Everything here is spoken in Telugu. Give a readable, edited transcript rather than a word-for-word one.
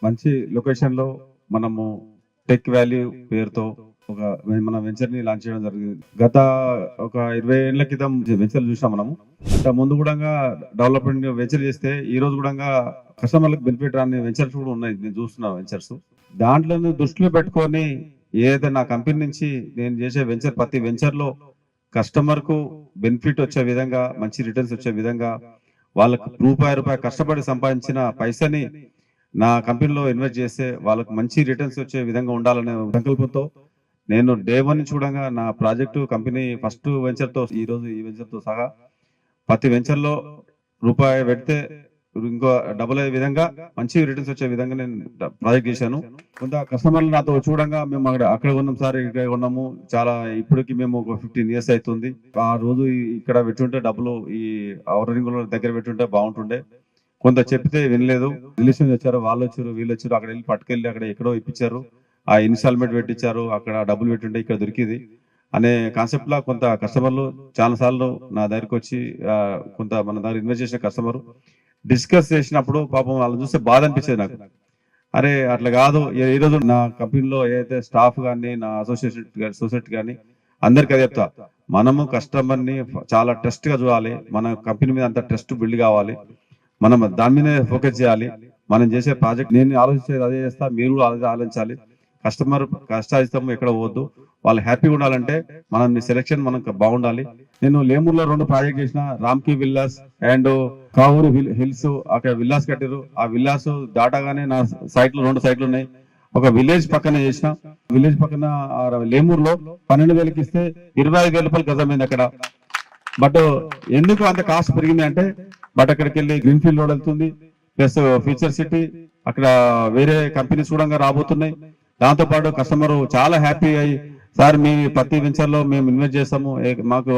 మంచి లొకేషన్ లో మనము టెక్ వాల్యూ పేరుతో ఒక మన వెంచర్ ని లాంచ్ చేయడం జరిగింది. గత ఒక 20 ఏళ్ల క్రితం వెంచర్ చూసాం మనము. అంత ముందు కూడా డెవలప్మెంట్ వెంచర్ చేస్తే ఈ రోజు కూడా కస్టమర్లకు బెనిఫిట్ రాని వెంచర్స్ కూడా ఉన్నాయి. నేను చూస్తున్నా వెంచర్స్. దాంట్లో దృష్టిలో పెట్టుకొని ఏదైతే నా కంపెనీ నుంచి నేను చేసే వెంచర్, ప్రతి వెంచర్ లో కస్టమర్ కు బెనిఫిట్ వచ్చే విధంగా, మంచి రిటర్న్స్ వచ్చే విధంగా, వాళ్ళకు రూపాయి కష్టపడి సంపాదించిన పైసని నా కంపెనీలో ఇన్వెస్ట్ చేస్తే వాళ్ళకు మంచి రిటర్న్స్ వచ్చే విధంగా ఉండాలనే సంకల్పంతో నేను డే 1 నుంచి చూడంగా నా ప్రాజెక్టు కంపెనీ ఫస్ట్ వెంచర్ తో ఈ రోజు ఈ వెంచర్ తో సహా ప్రతి వెంచర్ లో రూపాయి పెడితే ఇంకో డబుల్ అయ్యే విధంగా మంచి రిటర్న్స్ వచ్చే విధంగా నేను ప్రాజెక్ట్ చేశాను. కొంత కస్టమర్లు నాతో చూడంగా మేము అక్కడ ఉన్నాం సార్, ఇక్కడ ఉన్నాము, చాలా ఇప్పటికి మేము ఒక 15 years అవుతుంది. ఆ రోజు ఇక్కడ పెట్టుంటే డబ్బులు ఈ ఔటర్ దగ్గర పెట్టుంటే బాగుంటుండే. కొంత చెప్తే వినలేదు. రిలేషన్ వచ్చారు, వాళ్ళు వచ్చారు, వీళ్ళు వచ్చారు, అక్కడ వెళ్ళి పట్టుకెళ్ళి అక్కడ ఎక్కడో ఇప్పించారు, ఆ ఇన్స్టాల్మెంట్ పెట్టించారు, అక్కడ డబ్బులు పెట్టుంటే ఇక్కడ దొరికింది అనే కాన్సెప్ట్ లా కొంత కస్టమర్లు చాలా సార్లు నా దగ్గరికి వచ్చి కొంత మన దగ్గర ఇన్వెస్ట్ చేసిన కస్టమర్ డిస్కస్ చేసినప్పుడు పాపం వాళ్ళని చూస్తే బాధ అనిపించేది నాకు. అరే అట్లా కాదు, ఈ రోజు నా కంపెనీలో ఏదైతే స్టాఫ్ కానీ, నా సొసైటీ కానీ అందరికి అది చెప్తా, మనము కస్టమర్ ని చాలా ట్రస్ట్ గా చూడాలి. మన కంపెనీ మీద అంత ట్రస్ట్ బిల్డ్ కావాలి, మనం దాని మీద ఫోకస్ చేయాలి. మనం చేసే ప్రాజెక్ట్ నేను ఆలోచించేది అదే చేస్తా, మీరు కూడా అదే ఆలోచించాలి. కస్టమర్ కష్టాయిస్తాము ఎక్కడ పోవద్దు, వాళ్ళు హ్యాపీగా ఉండాలంటే మనం సెలెక్షన్ మనకు బాగుండాలి. నేను లేమూరులో 2 ప్రాజెక్ట్ చేసిన, రామ్కి విల్లాస్ అండ్ కావూరు హిల్స్. అక్కడ విల్లాస్ కట్టారు. ఆ విల్లాస్ దాటగానే నా సైట్లు 2 సైట్లు ఉన్నాయి. ఒక విలేజ్ పక్కన చేసిన, విలేజ్ పక్కన లేమూరులో 12,000కి ఇస్తే 25,000 రూపాయలు గజమైంది అక్కడ. బట్ ఎందుకు అంత కాస్ట్ పెరిగింది అంటే, బట్ అక్కడికి వెళ్ళి గ్రీన్ ఫీల్డ్ రోడ్ వెళ్తుంది, ప్లస్ ఫ్యూచర్ సిటీ, అక్కడ వేరే కంపెనీస్ కూడా రాబోతున్నాయి. దాంతో పాటు కస్టమర్ చాలా హ్యాపీ అయ్యి, సార్ మీ ప్రతి వెంచర్ లో మేము ఇన్వెస్ట్ చేస్తాము, మాకు